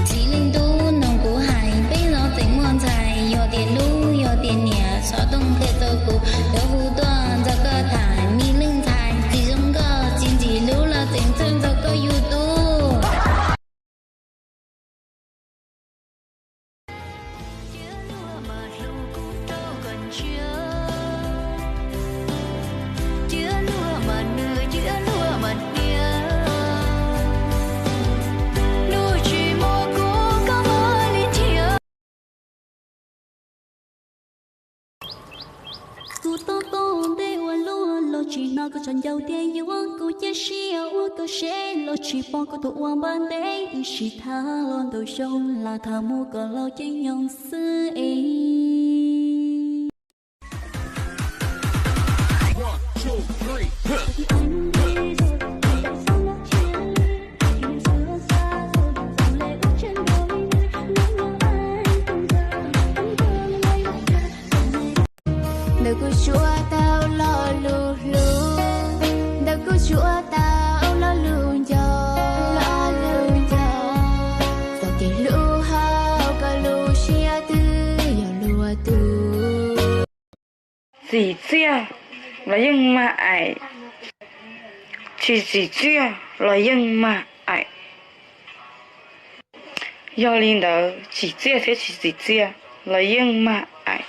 吉林都农古海，北老怎么在？有点路，有点年，少东可走过，有湖端这个台，米冷菜，其中个经济路了，真正这个有多。กูต้องต้องได้ว่ารู้เราchỉ nói có chẳng giàu tiền yêuกูchỉ xiao có sẽ lo chỉ bỏ có thuộc quan ban đấy chỉ tha lo đầu sông là thà mua có lo chỉ nhong xưa ấy. One, two, three. Đừng có chúa tao lo lu lu, đừng có chúa tao lo lu cho, sao cái lu hao cả lu xia tư, giờ lúa tư. Gì chia là dân mà ai, chỉ gì chia là dân mà ai. Do linh đạo chỉ chia thế chỉ gì chia là dân mà ai.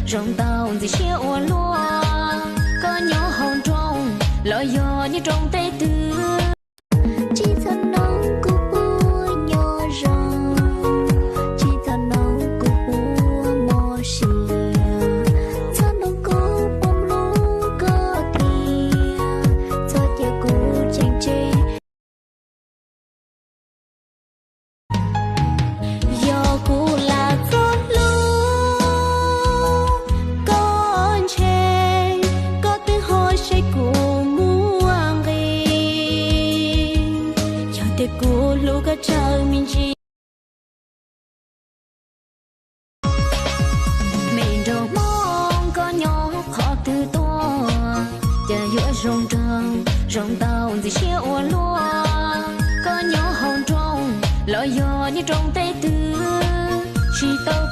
Rồng tàu gì xia ô lúa có nhỏ hồng trong lỡ gió như trong tay tư chỉ thân nông của bố nhỏ rồng chỉ thân nông của bố mò xìa thân nông của bông lúa có tiền cho chia của chàng chê do của là cô lu cả trời mình chỉ mình đâu mong có nhỏ khó từ to chờ giữa rồng tàu gì xia ô lúa có nhỏ hồng trong lỡ gió như trong tay tư chỉ tao